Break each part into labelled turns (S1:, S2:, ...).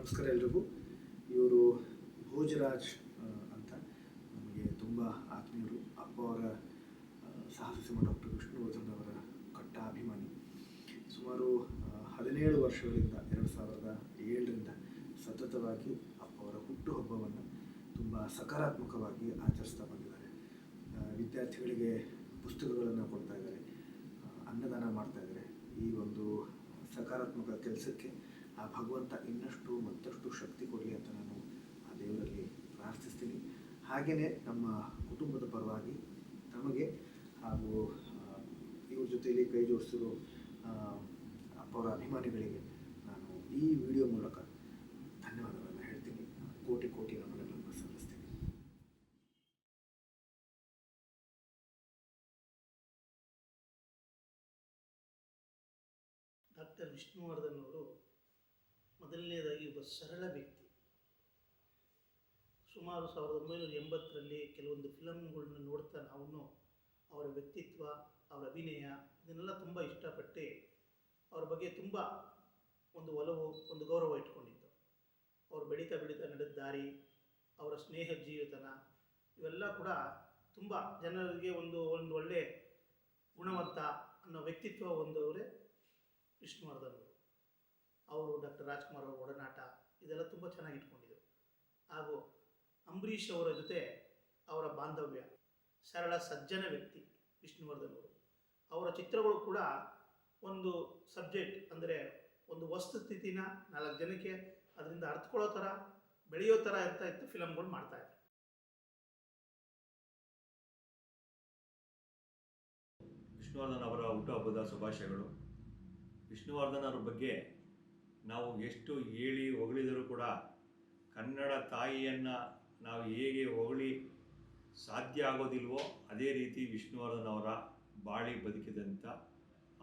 S1: ನಮಸ್ಕಾರ ಎಲ್ರಿಗೂ. ಇವರು ಭೋಜರಾಜ್ ಅಂತ ನಮಗೆ ತುಂಬ ಆತ್ಮೀಯರು. ಅಪ್ಪ ಅವರ ಸಾಹಸ ಡಾಕ್ಟರ್ ವಿಷ್ಣುವರ್ಧನ್ ಅವರ ಕಟ್ಟ ಅಭಿಮಾನಿ. ಸುಮಾರು 17 ವರ್ಷಗಳಿಂದ 2007ರಿಂದ ಸತತವಾಗಿ ಅಪ್ಪ ಅವರ ಹುಟ್ಟುಹಬ್ಬವನ್ನು ತುಂಬ ಸಕಾರಾತ್ಮಕವಾಗಿ ಆಚರಿಸ್ತಾ ಬಂದಿದ್ದಾರೆ. ವಿದ್ಯಾರ್ಥಿಗಳಿಗೆ ಪುಸ್ತಕಗಳನ್ನು ಕೊಡ್ತಾ ಇದ್ದಾರೆ, ಅನ್ನದಾನ ಮಾಡ್ತಾ ಇದ್ದಾರೆ. ಈ ಒಂದು ಸಕಾರಾತ್ಮಕ ಕೆಲಸಕ್ಕೆ ಆ ಭಗವಂತ ಇನ್ನಷ್ಟು ಮತ್ತಷ್ಟು ಶಕ್ತಿ ಕೊಡಲಿ ಅಂತ ನಾನು ಆ ದೇವರಲ್ಲಿ ಪ್ರಾರ್ಥಿಸ್ತೀನಿ. ಹಾಗೆಯೇ ನಮ್ಮ ಕುಟುಂಬದ ಪರವಾಗಿ ನಮಗೆ ಹಾಗೂ ಇವ್ರ ಜೊತೆಯಲ್ಲಿ ಕೈ ಜೋಡಿಸಿರೋ ಅಪ್ಪ ಅವರ ಅಭಿಮಾನಿಗಳಿಗೆ ನಾನು ಈ ವಿಡಿಯೋ ಮೂಲಕ ಧನ್ಯವಾದಗಳನ್ನು ಹೇಳ್ತೀನಿ. ಕೋಟಿ ಕೋಟಿ ನಮನಗಳನ್ನು ಸಲ್ಲಿಸ್ತೀನಿ.
S2: ಡಾಕ್ಟರ್ ವಿಷ್ಣುವರ್ಧನ್ ಅವರು ಮೊದಲನೇದಾಗಿ ಒಬ್ಬ ಸರಳ ವ್ಯಕ್ತಿ. ಸುಮಾರು 1980ರಲ್ಲಿ ಕೆಲವೊಂದು ಫಿಲಮ್ಗಳನ್ನ ನೋಡ್ತಾ ನಾವು ಅವರ ವ್ಯಕ್ತಿತ್ವ, ಅವರ ಅಭಿನಯ ಇದನ್ನೆಲ್ಲ ತುಂಬ ಇಷ್ಟಪಟ್ಟು ಅವ್ರ ಬಗ್ಗೆ ತುಂಬ ಒಂದು ಒಲವು, ಒಂದು ಗೌರವ ಇಟ್ಕೊಂಡಿದ್ದು. ಅವ್ರು ಬೆಳೀತಾ ನಡೆದ ದಾರಿ, ಅವರ ಸ್ನೇಹ ಜೀವಿತನ ಇವೆಲ್ಲ ಕೂಡ ತುಂಬ ಜನರಿಗೆ ಒಂದು ಒಳ್ಳೆ ಗುಣವಂತ ಅನ್ನೋ ವ್ಯಕ್ತಿತ್ವ ಹೊಂದವರೇ ವಿಷ್ಣುವರ್ಧನ್ ಅವರು. ಡಾಕ್ಟರ್ ರಾಜ್ಕುಮಾರ್ ಅವರ ಒಡನಾಟ ಇದೆಲ್ಲ ತುಂಬ ಚೆನ್ನಾಗಿ ಇಟ್ಕೊಂಡಿದ್ರು. ಹಾಗೂ ಅಂಬರೀಷ್ ಅವರ ಜೊತೆ ಅವರ ಬಾಂಧವ್ಯ, ಸರಳ ಸಜ್ಜನ ವ್ಯಕ್ತಿ ವಿಷ್ಣುವರ್ಧನ್ ಅವರು. ಅವರ ಚಿತ್ರಗಳು ಕೂಡ ಒಂದು ಸಬ್ಜೆಕ್ಟ್ ಅಂದರೆ ಒಂದು ವಸ್ತುಸ್ಥಿತಿನ 4 ಜನಕ್ಕೆ ಅದರಿಂದ ಅರ್ಥಕೊಳ್ಳೋ ಥರ, ಬೆಳೆಯೋ ಥರ ಇತ್ತು ಫಿಲಮ್ಗಳು ಮಾಡ್ತಾಯಿದ್ರು.
S3: ವಿಷ್ಣುವರ್ಧನ್ ಅವರ ಹುಟ್ಟುಹಬ್ಬದ ಶುಭಾಶಯಗಳು. ವಿಷ್ಣುವರ್ಧನ್ ಅವರ ಬಗ್ಗೆ ನಾವು ಎಷ್ಟು ಹೇಳಿ ಹೊಗಳಿದರೂ ಕೂಡ ಕನ್ನಡ ತಾಯಿಯನ್ನು ನಾವು ಹೇಗೆ ಹೊಗಳಿ ಸಾಧ್ಯ ಆಗೋದಿಲ್ವೋ ಅದೇ ರೀತಿ ವಿಷ್ಣುವರ್ಧನ್ ಅವರ ಬಾಳಿ ಬದುಕಿದಂಥ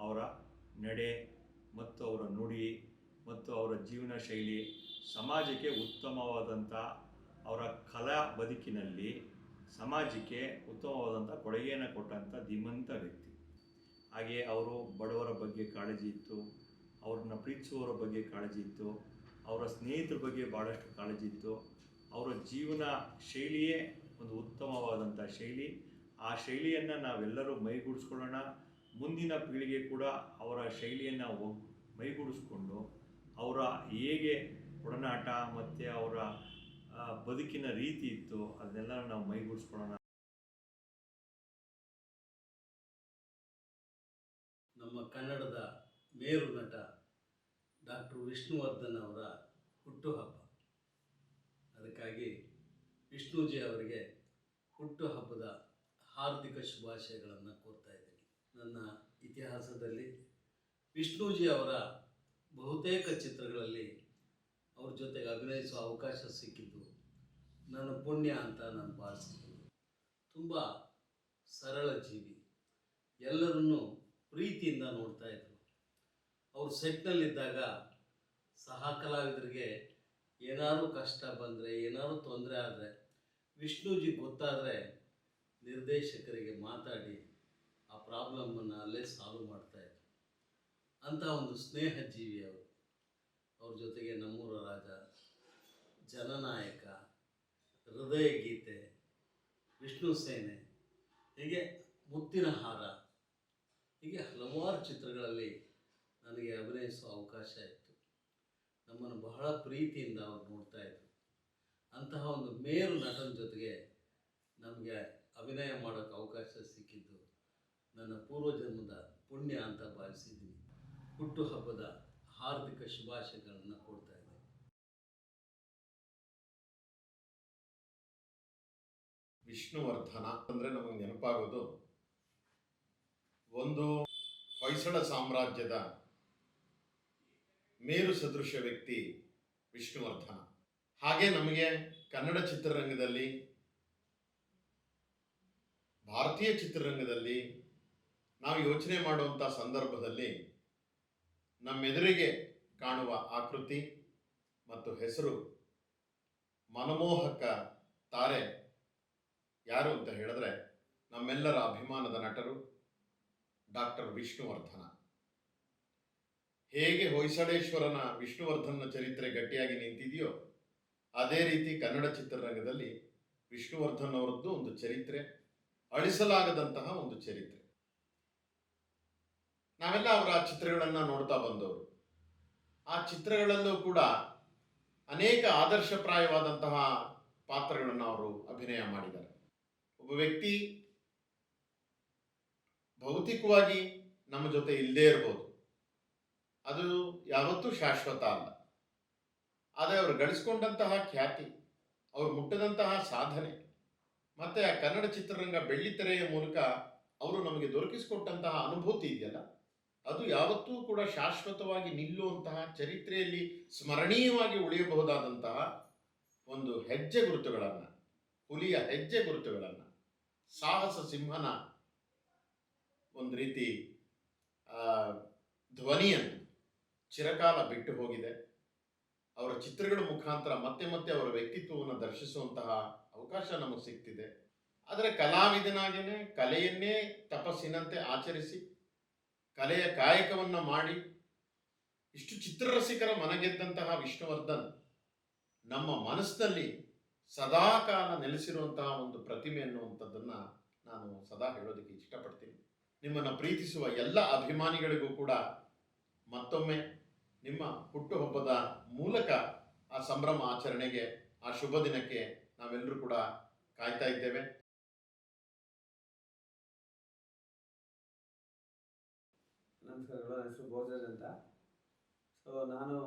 S3: ಅವರ ನಡೆ ಮತ್ತು ಅವರ ನುಡಿ ಮತ್ತು ಅವರ ಜೀವನ ಶೈಲಿ ಸಮಾಜಕ್ಕೆ ಉತ್ತಮವಾದಂಥ ಅವರ ಕಲಾ ಬದುಕಿನಲ್ಲಿ ಸಮಾಜಕ್ಕೆ ಉತ್ತಮವಾದಂಥ ಕೊಡುಗೆಯನ್ನು ಕೊಟ್ಟಂಥ ಧೀಮಂತ ವ್ಯಕ್ತಿ. ಹಾಗೆ ಅವರು ಬಡವರ ಬಗ್ಗೆ ಕಾಳಜಿ ಇತ್ತು, ಅವ್ರನ್ನ ಪ್ರೀತಿಸುವವರ ಬಗ್ಗೆ ಕಾಳಜಿ ಇತ್ತು, ಅವರ ಸ್ನೇಹಿತರ ಬಗ್ಗೆ ಭಾಳಷ್ಟು ಕಾಳಜಿ ಇತ್ತು. ಅವರ ಜೀವನ ಶೈಲಿಯೇ ಒಂದು ಉತ್ತಮವಾದಂಥ ಶೈಲಿ. ಆ ಶೈಲಿಯನ್ನು ನಾವೆಲ್ಲರೂ ಮೈಗೂಡಿಸ್ಕೊಳ್ಳೋಣ. ಮುಂದಿನ ಪೀಳಿಗೆ ಕೂಡ ಅವರ ಶೈಲಿಯನ್ನು ಮೈಗೂಡಿಸ್ಕೊಂಡು ಅವರ ಹೇಗೆ ಒಡನಾಟ ಮತ್ತು ಅವರ ಬದುಕಿನ ರೀತಿ ಇತ್ತು ಅದನ್ನೆಲ್ಲ ನಾವು ಮೈಗೂಡಿಸ್ಕೊಳ್ಳೋಣ.
S4: ನಮ್ಮ ಕನ್ನಡದ ಮೇರು ನಟ ಡಾಕ್ಟರ್ ವಿಷ್ಣುವರ್ಧನ್ ಅವರ ಹುಟ್ಟುಹಬ್ಬ. ಅದಕ್ಕಾಗಿ ವಿಷ್ಣುಜಿ ಅವರಿಗೆ ಹುಟ್ಟುಹಬ್ಬದ ಹಾರ್ದಿಕ ಶುಭಾಶಯಗಳನ್ನು ಕೋರ್ತಾ ಇದ್ದೀನಿ. ನನ್ನ ಇತಿಹಾಸದಲ್ಲಿ ವಿಷ್ಣುಜಿ ಅವರ ಬಹುತೇಕ ಚಿತ್ರಗಳಲ್ಲಿ ಅವ್ರ ಜೊತೆಗೆ ಅಭಿನಯಿಸುವ ಅವಕಾಶ ಸಿಕ್ಕಿದ್ದು ನನ್ನ ಪುಣ್ಯ ಅಂತ ನಾನು ಭಾವಿಸ್ತೀನಿ. ತುಂಬ ಸರಳ ಜೀವಿ, ಎಲ್ಲರನ್ನೂ ಪ್ರೀತಿಯಿಂದ ನೋಡ್ತಾ ಇದ್ರು. ಅವರು ಸೆಟ್ನಲ್ಲಿದ್ದಾಗ ಸಹ ಕಲಾವಿದರಿಗೆ ಏನಾದರೂ ಕಷ್ಟ ಬಂದರೆ, ಏನಾದರೂ ತೊಂದರೆ ಆದರೆ ವಿಷ್ಣುಜಿ ಗೊತ್ತಾದರೆ ನಿರ್ದೇಶಕರಿಗೆ ಮಾತಾಡಿ ಆ ಪ್ರಾಬ್ಲಮ್ಮನ್ನು ಅಲ್ಲೇ ಸಾಲ್ವ್ ಮಾಡ್ತಾಯಿದ್ರು. ಅಂಥ ಒಂದು ಸ್ನೇಹ ಜೀವಿ ಅವರು. ಅವ್ರ ಜೊತೆಗೆ ನಮ್ಮೂರ ರಾಜ, ಜನನಾಯಕ, ಹೃದಯ ಗೀತೆ, ವಿಷ್ಣು ಸೇನೆ, ಹೀಗೆ ಮುತ್ತಿನ ಹಾರ, ಹೀಗೆ ಹಲವಾರು ಚಿತ್ರಗಳಲ್ಲಿ ನನಗೆ ಅಭಿನಯಿಸುವ ಅವಕಾಶ ಇತ್ತು. ನಮ್ಮನ್ನು ಬಹಳ ಪ್ರೀತಿಯಿಂದ ಅವ್ರು ನೋಡ್ತಾ ಇದ್ರು. ಅಂತಹ ಒಂದು ಮೇರು ನಟನ ಜೊತೆಗೆ ನಮಗೆ ಅಭಿನಯ ಮಾಡೋಕ್ಕೆ ಅವಕಾಶ ಸಿಕ್ಕಿದ್ದು ನನ್ನ ಪೂರ್ವಜನ್ಮದ ಪುಣ್ಯ ಅಂತ ಭಾವಿಸಿದ್ದೀನಿ. ಹುಟ್ಟುಹಬ್ಬದ ಹಾರ್ದಿಕ ಶುಭಾಶಯಗಳನ್ನು ಕೊಡ್ತಾ ಇದ್ದೀನಿ.
S5: ವಿಷ್ಣುವರ್ಧನ ಅಂದರೆ ನಮಗೆ ನೆನಪಾಗೋದು ಒಂದು ಹೊಯ್ಸಳ ಸಾಮ್ರಾಜ್ಯದ ಮೇರು ಸದೃಶ ವ್ಯಕ್ತಿ ವಿಷ್ಣುವರ್ಧನ. ಹಾಗೆ ನಮಗೆ ಕನ್ನಡ ಚಿತ್ರರಂಗದಲ್ಲಿ, ಭಾರತೀಯ ಚಿತ್ರರಂಗದಲ್ಲಿ ನಾವು ಯೋಚನೆ ಮಾಡುವಂಥ ಸಂದರ್ಭದಲ್ಲಿ ನಮ್ಮೆದುರಿಗೆ ಕಾಣುವ ಆಕೃತಿ ಮತ್ತು ಹೆಸರು, ಮನಮೋಹಕ ತಾರೆ ಯಾರು ಅಂತ ಹೇಳಿದ್ರೆ ನಮ್ಮೆಲ್ಲರ ಅಭಿಮಾನದ ನಟರು ಡಾಕ್ಟರ್ ವಿಷ್ಣುವರ್ಧನ. ಹೇಗೆ ಹೊಯ್ಸಳೇಶ್ವರನ ವಿಷ್ಣುವರ್ಧನ್ನ ಚರಿತ್ರೆ ಗಟ್ಟಿಯಾಗಿ ನಿಂತಿದೆಯೋ ಅದೇ ರೀತಿ ಕನ್ನಡ ಚಿತ್ರರಂಗದಲ್ಲಿ ವಿಷ್ಣುವರ್ಧನ್ ಅವರದ್ದು ಒಂದು ಚರಿತ್ರೆ, ಅಳಿಸಲಾಗದಂತಹ ಒಂದು ಚರಿತ್ರೆ. ನಾವೆಲ್ಲ ಅವರ ಚಿತ್ರಗಳನ್ನು ನೋಡ್ತಾ ಬಂದವರು. ಆ ಚಿತ್ರಗಳಲ್ಲೂ ಕೂಡ ಅನೇಕ ಆದರ್ಶಪ್ರಾಯವಾದಂತಹ ಪಾತ್ರಗಳನ್ನು ಅವರು ಅಭಿನಯ ಮಾಡಿದ್ದಾರೆ. ಒಬ್ಬ ವ್ಯಕ್ತಿ ಭೌತಿಕವಾಗಿ ನಮ್ಮ ಜೊತೆ ಇಲ್ಲದೇ ಇರ್ಬೋದು, ಅದು ಯಾವತ್ತೂ ಶಾಶ್ವತ ಅಲ್ಲ. ಆದರೆ ಅವರು ಗಳಿಸ್ಕೊಂಡಂತಹ ಖ್ಯಾತಿ, ಅವರು ಮುಟ್ಟದಂತಹ ಸಾಧನೆ, ಮತ್ತು ಆ ಕನ್ನಡ ಚಿತ್ರರಂಗ ಬೆಳ್ಳಿತೆರೆಯ ಮೂಲಕ ಅವರು ನಮಗೆ ದೊರಕಿಸಿಕೊಟ್ಟಂತಹ ಅನುಭೂತಿ ಇದೆಯಲ್ಲ, ಅದು ಯಾವತ್ತೂ ಕೂಡ ಶಾಶ್ವತವಾಗಿ ನಿಲ್ಲುವಂತಹ, ಚರಿತ್ರೆಯಲ್ಲಿ ಸ್ಮರಣೀಯವಾಗಿ ಉಳಿಯಬಹುದಾದಂತಹ ಒಂದು ಹೆಜ್ಜೆ ಗುರುತುಗಳನ್ನು, ಹುಲಿಯ ಹೆಜ್ಜೆ ಗುರುತುಗಳನ್ನು, ಸಾಹಸ ಸಿಂಹನ ಒಂದು ರೀತಿ ಧ್ವನಿಯನ್ನು ಚಿರಕಾಲ ಬಿಟ್ಟು ಹೋಗಿದೆ. ಅವರ ಚಿತ್ರಗಳ ಮುಖಾಂತರ ಮತ್ತೆ ಮತ್ತೆ ಅವರ ವ್ಯಕ್ತಿತ್ವವನ್ನು ದರ್ಶಿಸುವಂತಹ ಅವಕಾಶ ನಮಗೆ ಸಿಗ್ತಿದೆ. ಆದರೆ ಕಲಾವಿದನಾಗಿಯೇ ಕಲೆಯನ್ನೇ ತಪಸ್ಸಿನಂತೆ ಆಚರಿಸಿ ಕಲೆಯ ಕಾಯಕವನ್ನು ಮಾಡಿ ಇಷ್ಟು ಚಿತ್ರರಸಿಕರ ಮನಗೆದ್ದಂತಹ ವಿಷ್ಣುವರ್ಧನ್ ನಮ್ಮ ಮನಸ್ಸಿನಲ್ಲಿ ಸದಾಕಾಲ ನೆಲೆಸಿರುವಂತಹ ಒಂದು ಪ್ರತಿಮೆ ಅನ್ನುವಂಥದ್ದನ್ನು ನಾನು ಸದಾ ಹೇಳೋದಕ್ಕೆ ಇಷ್ಟಪಡ್ತೀನಿ. ನಿಮ್ಮನ್ನು ಪ್ರೀತಿಸುವ ಎಲ್ಲ ಅಭಿಮಾನಿಗಳಿಗೂ ಕೂಡ ಮತ್ತೊಮ್ಮೆ ನಿಮ್ಮ ಹುಟ್ಟುಹಬ್ಬದ ಮೂಲಕ ಆ ಸಂಭ್ರಮ ಆಚರಣೆಗೆ, ಆ ಶುಭ ದಿನಕ್ಕೆ ನಾವೆಲ್ಲರೂ ಕೂಡ ಕಾಯ್ತಾ ಇದ್ದೇವೆ.
S6: ನಮಸ್ಕಾರಗಳು. ನನ್ನ ಹೆಸರು ಭೋಜರಾಜ್ ಅಂತ. ನಾನು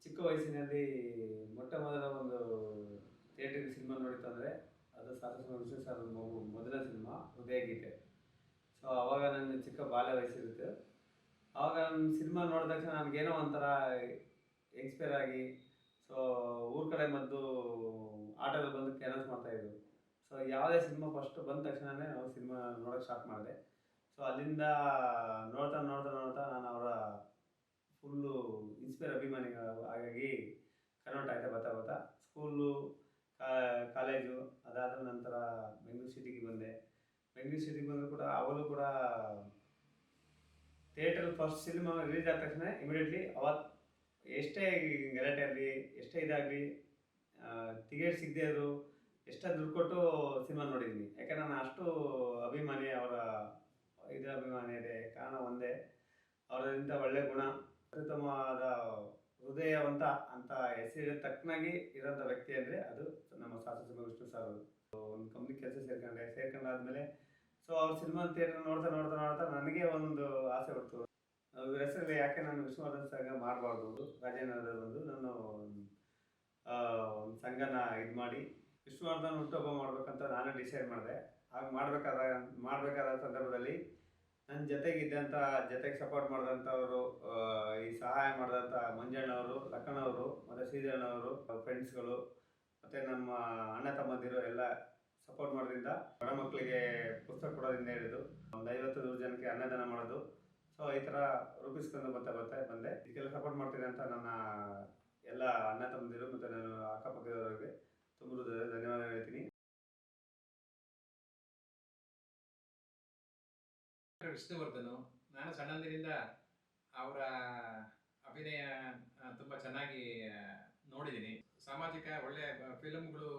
S6: ಚಿಕ್ಕ ವಯಸ್ಸಿನಲ್ಲಿ ಮೊಟ್ಟ ಮೊದಲ ಒಂದು ಥಿಯೇಟರ್ ಸಿನಿಮಾ ನೋಡಿತ್ತಂದರೆ ಅದು ಸಾಕಷ್ಟು ವಿಷ್ಣು ಸರ್ ಮೊದಲ ಸಿನಿಮಾ ಹೃದಯ ಗೀತೆ. ಆವಾಗ ನನ್ನ ಚಿಕ್ಕ ಬಾಲ್ಯ ವಯಸ್ಸಿರುತ್ತೆ. ಆವಾಗ ನನ್ನ ಸಿನಿಮಾ ನೋಡಿದ ತಕ್ಷಣ ನನಗೇನೋ ಒಂಥರ ಇನ್ಸ್ಪೈರ್ ಆಗಿ ಊರ ಕಡೆ ಮದ್ದು ಆಟೋದಲ್ಲಿ ಬಂದು ಅನೌನ್ಸ್ ಮಾಡ್ತಾಯಿದ್ರು. ಯಾವುದೇ ಸಿನಿಮಾ ಫಸ್ಟ್ ಬಂದ ತಕ್ಷಣವೇ ನಾವು ಸಿನಿಮಾ ನೋಡೋಕ್ಕೆ ಸ್ಟಾರ್ಟ್ ಮಾಡಿದೆ. ಅಲ್ಲಿಂದ ನೋಡ್ತಾ ನೋಡ್ತಾ ನೋಡ್ತಾ ನಾನು ಅವರ ಫುಲ್ಲು ಇನ್ಸ್ಪೈರ್ ಅಭಿಮಾನಿ ಹಾಗಾಗಿ ಕನ್ವರ್ಟ್ ಆಯ್ತಾ ಬರ್ತಾ ಬರ್ತಾ ಸ್ಕೂಲು, ಕಾಲೇಜು, ಅದಾದ ನಂತರ ಬೆಂಗಳೂರು ಸಿಟಿಗೆ ಬಂದೆ. ಬೆಂಗಳೂರು ಸಿಟಿಗೆ ಬಂದರೂ ಕೂಡ ಅವಳು ಕೂಡ ಥಿಯೇಟರ್ ಫಸ್ಟ್ ಸಿನಿಮಾ ರಿಲೀಸ್ ಆದ ತಕ್ಷಣ ಇಮಿಡಿಯೇಟ್ಲಿ ಅವತ್ತು ಎಷ್ಟೇ ಗಲಾಟೆ ಆಗಲಿ, ಎಷ್ಟೇ ಇದಾಗಲಿ, ಟಿಕೆಟ್ ಸಿಗದೆ ಇದ್ರು ಎಷ್ಟೇ ದುಡ್ಡು ಕೊಟ್ಟು ಸಿನಿಮಾ ನೋಡಿದ್ದೀನಿ. ಯಾಕಂದರೆ ನಾನು ಅಷ್ಟು ಅಭಿಮಾನಿ, ಅವರ ಇದರ ಅಭಿಮಾನಿ ಇದೆ. ಕಾರಣ ಒಂದೇ, ಅವರಿಂದ ಒಳ್ಳೆ ಗುಣ, ಅತ್ಯುತ್ತಮವಾದ ಹೃದಯವಂತ ಅಂತ ಹೆಸರು ತಕ್ಕನಾಗಿ ಇರೋಂಥ ವ್ಯಕ್ತಿ ಅಂದರೆ ಅದು ನಮ್ಮ ಸಾಹಸ ವಿಷ್ಣು ಸರ್. ಒಂದು ಕಂಪ್ನಿ ಕೆಲಸ ಸೇರ್ಕೊಂಡಾದ್ಮೇಲೆ ಅವ್ರ ಸಿನಿಮಾ ಥಿಯೇಟರ್ ನೋಡ್ತಾ ನೋಡ್ತಾ ನೋಡ್ತಾ ನನಗೆ ಒಂದು ಆಸೆ ಹೊರತು ಇವ್ರ ಹೆಸರಲ್ಲಿ ಯಾಕೆ ನಾನು ವಿಷ್ಣುವರ್ಧನ್ ಸಂಘ ಮಾಡಬಾರ್ದು, ರಾಜೇಂದ್ರ ಬಂದು ನಾನು ಒಂದು ಸಂಘನ ಇದು ಮಾಡಿ ವಿಷ್ಣುವರ್ಧನ್ ಹುಟ್ಟುಹಬ್ಬ ಮಾಡ್ಬೇಕಂತ ನಾನೇ ಡಿಸೈಡ್ ಮಾಡಿದೆ. ಹಾಗೆ ಮಾಡಬೇಕಾದ ಸಂದರ್ಭದಲ್ಲಿ ನನ್ನ ಜೊತೆಗೆ ಸಪೋರ್ಟ್ ಮಾಡಿದಂಥವರು, ಈ ಸಹಾಯ ಮಾಡಿದಂಥ ಮಂಜಣ್ಣವರು, ಲಕ್ಕಣ್ಣವರು ಮತ್ತು ಶ್ರೀಧರಣ್ಣವರು, ಫ್ರೆಂಡ್ಸ್ಗಳು ಮತ್ತು ನಮ್ಮ ಅಣ್ಣ ತಮ್ಮಂದಿರು ಎಲ್ಲ ಸಪೋರ್ಟ್ ಮಾಡೋದ್ರಿಂದ, ಬಡ ಮಕ್ಕಳಿಗೆ ಪುಸ್ತಕ ಕೊಡೋದ್ರಿಂದ ಹಿಡಿದು ಒಂದು 50-100 ಜನಕ್ಕೆ ಅನ್ನದಾನ ಮಾಡೋದು, ಈ ಥರ ರೂಪಿಸ್ಕೊಂಡು ಬಂದೆ. ಇದಕ್ಕೆಲ್ಲ ಸಪೋರ್ಟ್ ಮಾಡ್ತೀನಿ ಅಂತ ನನ್ನ ಎಲ್ಲ ಅಣ್ಣ ತಮ್ಮಂದಿರು ಮತ್ತು ನಾನು ಅಕ್ಕಪಕ್ಕದವರಿಗೆ ತುಂಬ ಧನ್ಯವಾದ ಹೇಳ್ತೀನಿ.
S7: ವಿಷ್ಣುವರ್ಧನ್, ನಾನು ಸಣ್ಣಂದಿನಿಂದ ಅವರ ಅಭಿನಯ ತುಂಬ ಚೆನ್ನಾಗಿ ನೋಡಿದ್ದೀನಿ. ಸಾಮಾಜಿಕ ಒಳ್ಳೆ ಫಿಲಮ್ಗಳು,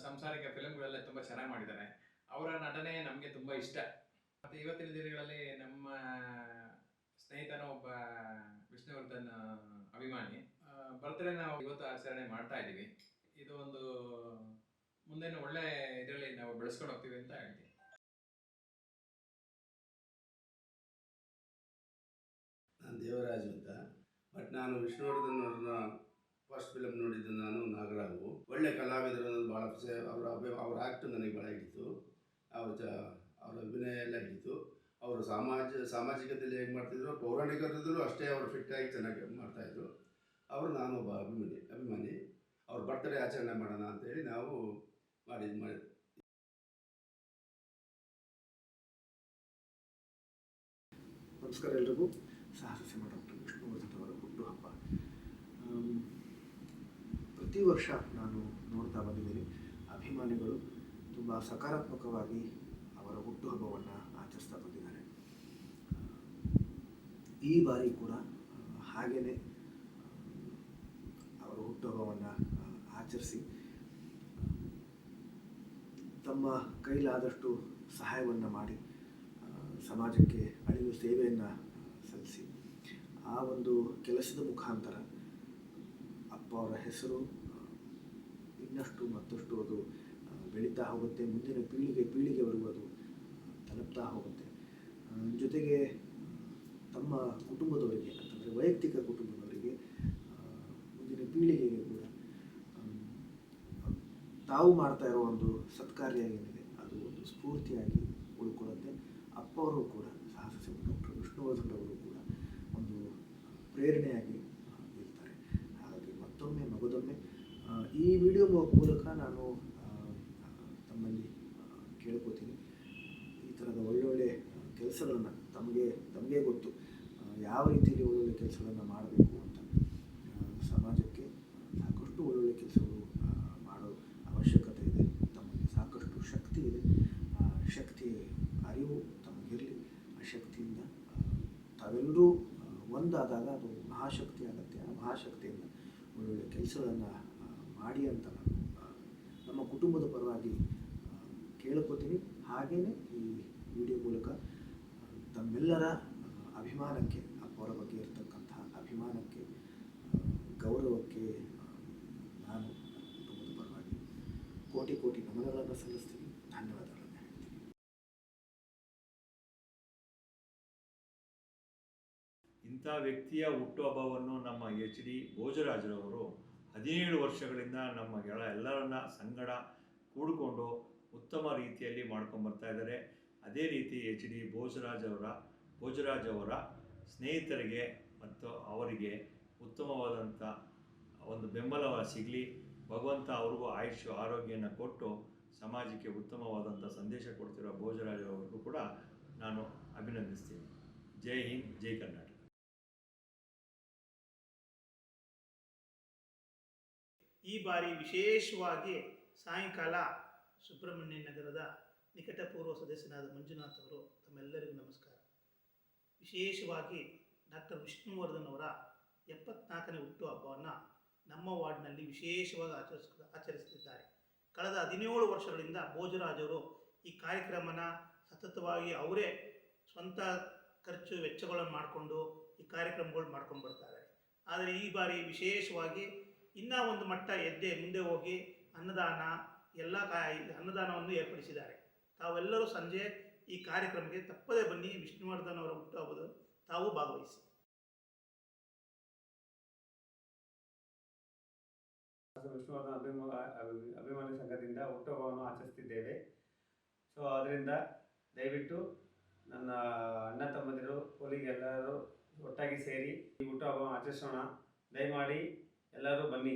S7: ಸಂಸಾರಿಕ ಫಿಲಮ್ಗಳೆಲ್ಲ ತುಂಬ ಚೆನ್ನಾಗಿ ಮಾಡಿದ್ದಾರೆ. ಅವರ ನಟನೆ ನಮಗೆ ತುಂಬ ಇಷ್ಟ. ಮತ್ತು ಇವತ್ತಿನ ದಿನಗಳಲ್ಲಿ ನಮ್ಮ ಸ್ನೇಹಿತನ ಒಬ್ಬ ವಿಷ್ಣುವರ್ಧನ್ ಅಭಿಮಾನಿ ಬರ್ತ್ಡೇ ನಾವು ಇವತ್ತು ಆಚರಣೆ ಮಾಡ್ತಾ ಇದ್ದೀವಿ. ಇದು ಒಂದು ಮುಂದಿನ ಒಳ್ಳೆ ಇದರಲ್ಲಿ ನಾವು ಬೆಳೆಸ್ಕೊಂಡು ಹೋಗ್ತೀವಿ ಅಂತ ಹೇಳ್ತೀನಿ.
S8: ನಾನು ದೇವರಾಜು ಅಂತ. ಬಟ್ ನಾನು ವಿಷ್ಣುವರ್ಧನ್ ಅವ್ರನ್ನ ಫಸ್ಟ್ ಫಿಲಮ್ ನೋಡಿದ್ದು ನಾನು ನಾಗರಾವು. ಒಳ್ಳೆ ಕಲಾವಿದರು, ಭಾಳ ಅವ್ರ ಆ್ಯಕ್ಟ್ ನನಗೆ ಭಾಳ ಹಿಡಿತು. ಅವ್ರ ಅಭಿನಯ ಎಲ್ಲ ಹಿಡಿತು. ಅವರು ಸಾಮಾಜಿಕತೆಯಲ್ಲಿ ಹೇಗೆ ಮಾಡ್ತಿದ್ರು, ಪೌರಾಣಿಕರದಲ್ಲೂ ಅಷ್ಟೇ ಅವರು ಫಿಟ್ಟಾಗಿ ಚೆನ್ನಾಗಿ ಮಾಡ್ತಾಯಿದ್ರು. ನಾನು ಒಬ್ಬ ಅಭಿಮಾನಿ. ಅವ್ರ ಬರ್ತ್ಡೇ ಆಚರಣೆ ಮಾಡೋಣ ಅಂತೇಳಿ ನಾವು ಮಾಡಿದ್ವಿ.
S1: ನಮಸ್ಕಾರ ಎಲ್ರಿಗೂ. ಸಾಹಸ ಸಿಂಹ ಡಾಕ್ಟರ್ ವಿಷ್ಣುವರ್ಧನ್ ಅವರ ಹುಟ್ಟುಹಬ್ಬ ಪ್ರತಿ ವರ್ಷ ನಾನು ನೋಡ್ತಾ ಬಂದಿದ್ದೀನಿ. ಅಭಿಮಾನಿಗಳು ತುಂಬ ಸಕಾರಾತ್ಮಕವಾಗಿ ಅವರ ಹುಟ್ಟುಹಬ್ಬವನ್ನು ಆಚರಿಸ್ತಾ ಬಂದಿದ್ದಾರೆ. ಈ ಬಾರಿ ಕೂಡ ಹಾಗೆಯೇ ಅವರ ಹುಟ್ಟುಹಬ್ಬವನ್ನು ಆಚರಿಸಿ ತಮ್ಮ ಕೈಲಾದಷ್ಟು ಸಹಾಯವನ್ನು ಮಾಡಿ ಸಮಾಜಕ್ಕೆ ಅಳಿವು ಸೇವೆಯನ್ನು ಸಲ್ಲಿಸಿ ಆ ಒಂದು ಕೆಲಸದ ಮುಖಾಂತರ ಅಪ್ಪ ಅವರ ಹೆಸರು ಇನ್ನಷ್ಟು ಮತ್ತಷ್ಟು ಅದು ಬೆಳೀತಾ ಹೋಗುತ್ತೆ. ಮುಂದಿನ ಪೀಳಿಗೆವರೆಗೂ ಅದು ತಲುಪ್ತಾ ಹೋಗುತ್ತೆ. ಜೊತೆಗೆ ತಮ್ಮ ಕುಟುಂಬದವರಿಗೆ ಅಂತಂದರೆ ವೈಯಕ್ತಿಕ ಕುಟುಂಬದವರಿಗೆ ಮುಂದಿನ ಪೀಳಿಗೆಗೆ ಕೂಡ ತಾವು ಮಾಡ್ತಾ ಇರೋ ಒಂದು ಸತ್ಕಾರ್ಯ ಏನಿದೆ ಅದು ಒಂದು ಸ್ಫೂರ್ತಿಯಾಗಿ ಉಳ್ಕೊಳ್ಳುತ್ತೆ. ಅಪ್ಪ ಅವರು ಕೂಡ ಸಾಹಸ ಸಿಂಹ ಡಾಕ್ಟರ್ ವಿಷ್ಣುವರ್ಧನ್ ಅವರು ಕೂಡ ಒಂದು ಪ್ರೇರಣೆಯಾಗಿ ಇರ್ತಾರೆ. ಹಾಗಾಗಿ ಮಗದೊಮ್ಮೆ ಈ ವಿಡಿಯೋ ಮೂಲಕ ನಾನು ತಮ್ಮಲ್ಲಿ ಕೇಳ್ಕೊತೀನಿ, ಈ ಥರದ ಒಳ್ಳೊಳ್ಳೆ ಕೆಲಸಗಳನ್ನು ತಮಗೆ ಗೊತ್ತು ಯಾವ ರೀತಿಯಲ್ಲಿ ಒಳ್ಳೊಳ್ಳೆ ಕೆಲಸಗಳನ್ನು ಮಾಡಬೇಕು ಅಂತ. ಸಮಾಜಕ್ಕೆ ಸಾಕಷ್ಟು ಒಳ್ಳೊಳ್ಳೆ ಕೆಲಸಗಳು ಮಾಡೋ ಅವಶ್ಯಕತೆ ಇದೆ. ತಮಗೆ ಸಾಕಷ್ಟು ಶಕ್ತಿ ಇದೆ. ಶಕ್ತಿ ಅರಿವು ತಮಗಿರಲಿ. ಆ ಶಕ್ತಿಯಿಂದ ತಾವೆಲ್ಲರೂ ಒಂದಾದಾಗ ಅದು ಮಹಾಶಕ್ತಿ ಆಗುತ್ತೆ. ಆ ಮಹಾಶಕ್ತಿಯಿಂದ ಒಳ್ಳೊಳ್ಳೆ ಕೆಲಸಗಳನ್ನು ಮಾಡಿ ಅಂತ ನಾನು ನಮ್ಮ ಕುಟುಂಬದ ಪರವಾಗಿ ಕೇಳ್ಕೊತೀನಿ. ಹಾಗೆಯೇ ಈ ವಿಡಿಯೋ ಮೂಲಕ ತಮ್ಮೆಲ್ಲರ ಅಭಿಮಾನಕ್ಕೆ, ಅಪ್ಪವರ ಬಗ್ಗೆ ಇರತಕ್ಕಂತಹ ಅಭಿಮಾನಕ್ಕೆ, ಗೌರವಕ್ಕೆ ನಾನು ಕುಟುಂಬದ ಪರವಾಗಿ ಕೋಟಿ ನಮನಗಳನ್ನು ಸಲ್ಲಿಸ್ತೀನಿ. ಧನ್ಯವಾದಗಳನ್ನು ಹೇಳ್ತೀನಿ.
S3: ಇಂಥ ವ್ಯಕ್ತಿಯ ಹುಟ್ಟುಹಬ್ಬವನ್ನು ನಮ್ಮ ಎಚ್ ಡಿ ಭೋಜರಾಜರವರು 17 ವರ್ಷಗಳಿಂದ ನಮ್ಮ ಎಲ್ಲರನ್ನ ಸಂಗಡ ಕೂಡಿಕೊಂಡು ಉತ್ತಮ ರೀತಿಯಲ್ಲಿ ಮಾಡ್ಕೊಂಬರ್ತಾ ಇದ್ದಾರೆ. ಅದೇ ರೀತಿ ಎಚ್ ಡಿ ಭೋಜರಾಜ್ ಅವರ ಸ್ನೇಹಿತರಿಗೆ ಮತ್ತು ಅವರಿಗೆ ಉತ್ತಮವಾದಂಥ ಒಂದು ಬೆಂಬಲ ಸಿಗಲಿ. ಭಗವಂತ ಅವ್ರಿಗೂ ಆಯುಷ್ಯ ಆರೋಗ್ಯನ ಕೊಟ್ಟು ಸಮಾಜಕ್ಕೆ ಉತ್ತಮವಾದಂಥ ಸಂದೇಶ ಕೊಡ್ತಿರೋ ಭೋಜರಾಜ್ ಅವರಿಗೂ ಕೂಡ ನಾನು ಅಭಿನಂದಿಸ್ತೀನಿ. ಜೈ ಹಿಂದ್, ಜೈ ಕರ್ನಾಟಕ.
S2: ಈ ಬಾರಿ ವಿಶೇಷವಾಗಿ ಸಾಯಂಕಾಲ ಸುಬ್ರಹ್ಮಣ್ಯ ನಗರದ ನಿಕಟಪೂರ್ವ ಸದಸ್ಯನಾದ ಮಂಜುನಾಥ್ ಅವರು ತಮ್ಮೆಲ್ಲರಿಗೂ ನಮಸ್ಕಾರ. ವಿಶೇಷವಾಗಿ ಡಾಕ್ಟರ್ ವಿಷ್ಣುವರ್ಧನ್ ಅವರ 74ನೇ ಹುಟ್ಟುಹಬ್ಬವನ್ನು ನಮ್ಮ ವಾರ್ಡ್ನಲ್ಲಿ ವಿಶೇಷವಾಗಿ ಆಚರಿಸುತ್ತಿದ್ದಾರೆ. ಕಳೆದ 17 ವರ್ಷಗಳಿಂದ ಭೋಜರಾಜ್ ಅವರು ಈ ಕಾರ್ಯಕ್ರಮನ ಸತತವಾಗಿ ಅವರೇ ಸ್ವಂತ ಖರ್ಚು ವೆಚ್ಚಗಳನ್ನು ಮಾಡಿಕೊಂಡು ಈ ಕಾರ್ಯಕ್ರಮಗಳು ಮಾಡ್ಕೊಂಡು ಬರ್ತಾರೆ. ಆದರೆ ಈ ಬಾರಿ ವಿಶೇಷವಾಗಿ ಇನ್ನೂ ಒಂದು ಮಟ್ಟ ಮುಂದೆ ಹೋಗಿ ಅನ್ನದಾನವನ್ನು ಏರ್ಪಡಿಸಿದ್ದಾರೆ. ತಾವೆಲ್ಲರೂ ಸಂಜೆ ಈ ಕಾರ್ಯಕ್ರಮಕ್ಕೆ ತಪ್ಪದೇ ಬನ್ನಿ. ವಿಷ್ಣುವರ್ಧನ್ ಅವರ ಹುಟ್ಟುಹಬ್ಬದ ತಾವು ಭಾಗವಹಿಸಿ.
S6: ವಿಷ್ಣುವರ್ಧನ್ ಅಭಿಮಾನಿ ಸಂಘದಿಂದ ಹುಟ್ಟುಹಬ್ಬವನ್ನು ಆಚರಿಸ್ತಿದ್ದೇವೆ. ಸೊ ಅದರಿಂದ ದಯವಿಟ್ಟು ನನ್ನ ಅಣ್ಣ ತಮ್ಮಂದಿರು ಎಲ್ಲರೂ ಒಟ್ಟಾಗಿ ಸೇರಿ ಈ ಹುಟ್ಟುಹಬ್ಬವನ್ನು ಆಚರಿಸೋಣ. ದಯಮಾಡಿ ಎಲ್ಲರೂ ಬನ್ನಿ.